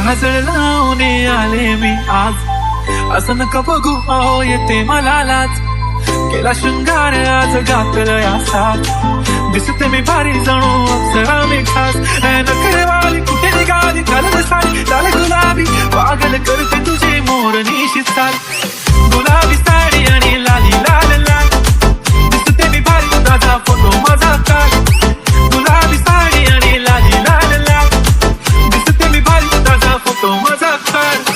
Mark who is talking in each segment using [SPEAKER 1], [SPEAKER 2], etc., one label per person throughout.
[SPEAKER 1] काजळ लावून आले मी आज, असं नका बघू अहो येते मला लाज. केला शृंगार आज घातलं या साथ, दिसते मी भारी जणू अप्सरा मी खास. नखरेवाली कुठे निघाली घालत साडी लाल गुलाबी, पागल करते तुझे मोरनीशी चाल. गुलाबी साडी आणि लाली लाल लाल, दिसते मी भारी ताजा फोटो माझा काढ. गुलाबी साडी आणि लाली लाल लाल, दिसते मी भारी ताजा फोटो माझा काढ.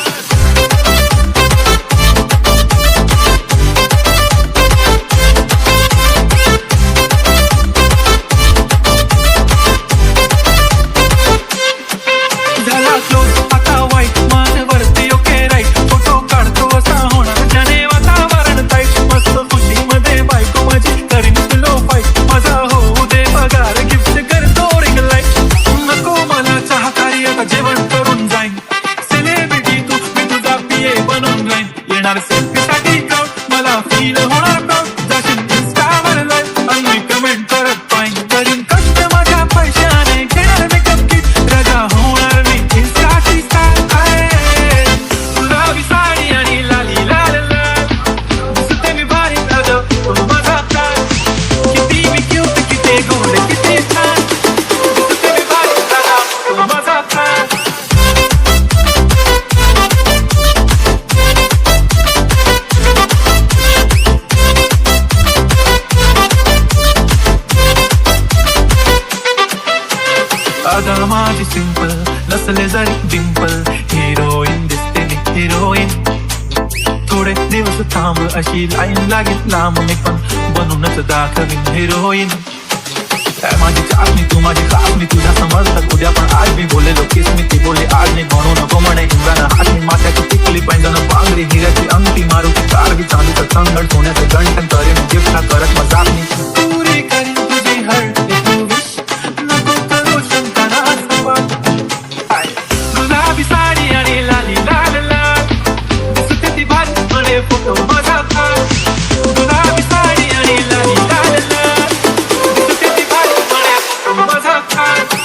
[SPEAKER 1] अदा माझी सिंपल नसले जरी डिंपल, हिरोईन दिसते मी हिरोईन. थोडे दिवस थांब अशी लाईन लागेल लांब, मी पण बनूनच दाखवीन हिरोईन. माझी चाचणी तू माझी खासणी, तुझ्या समजतात उद्या पण आज मी बोललेलो किस मी ती बोलली आज नाही म्हणू नको म्हणे हिंगाना हात. मी माथ्याची टिकली पैंजण पांगरी हिऱ्याची अंगठी मारुती कारवी चांदीचं संगड सोन्याचं गंठन करेन गिफ्ट करत मजाक मी. पुरी करीन तुझी हर्ट तू विश, नको करू शंका ना संवाद. गुलाबी साडी आणि लाली लाल लाल, दिसते ती भारी म्हणे फोटो माझा काढ. गुलाबी साडी आणि लाली लाल लाल, दिसते ती भारी म्हणे फोटो माझा काढ.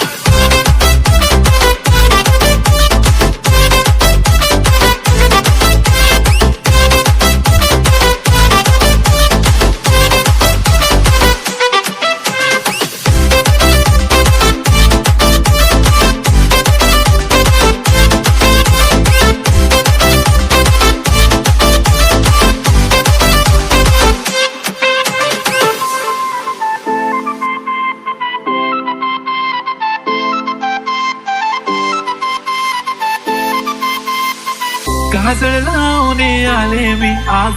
[SPEAKER 1] काजळ लावून आले मी आज,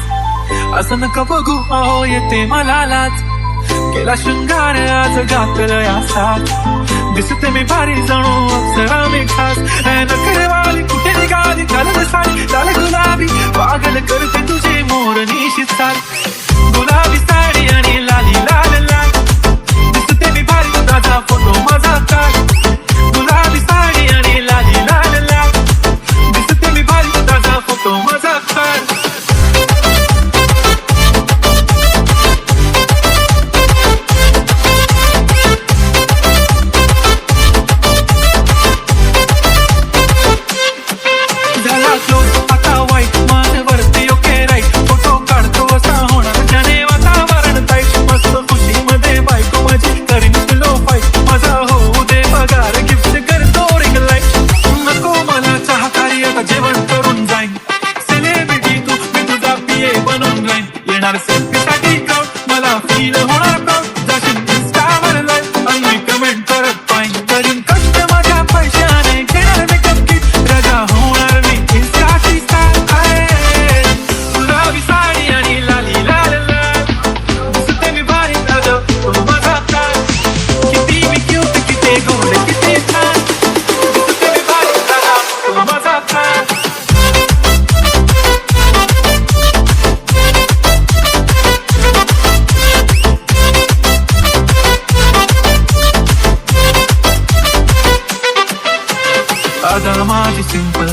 [SPEAKER 1] असं नका बघू अहो येते मला लाज. केला शृंगार आज घातलं या साथ, दिसते मी भारी जणू अप्सरा मी खास. नखरेवाली कुठे निघाली घालत साडी लाल गुलाबी, पागल करते तुझे मोरनीशी चाल. गुलाबी साडी आणि लाली लाल लाल, दिसते मी भारी ताजा फोटो माझा काढ. गुलाबी साडी आणि लाली लाल लाल, दिसते मी भारी ताजा फोटो माझा काढ. झाला क्लोज आता वाईट मान वरती ओके राईट, फोटो काढतो असा होणार ज्याने वातावरण टाईट. मस्त खुशी मध्ये बायको माझी करीन तुलो फाईट, माझा होऊ दे पगार गिफ्ट करतो रिंग लाईट. नको मला चहा कारी आता जेवण करून जाईन, सेलिब्रिटी तू मी तुझा पिये बनून राहीन. येणार सेल्फी साठी क्राऊड मला फील होणार प्राऊड, जाशील इन्स्टावर लाईव्ह आणि कमेंट करत पाहिन. करीन कष्ट माझ्या पैशाने घेणार मेकअप किट, रजा होणार मी इन्स्टाची स्टार. गुलाबी साडी आणि लाली लाल लाल, दिसते मी भारी ताजा फोटो माझा काढ. किती मी क्यूट किती गोड किती छान, दिसते मी भारी ताजा फोटो माझा काढ. अदा माझी सिंपल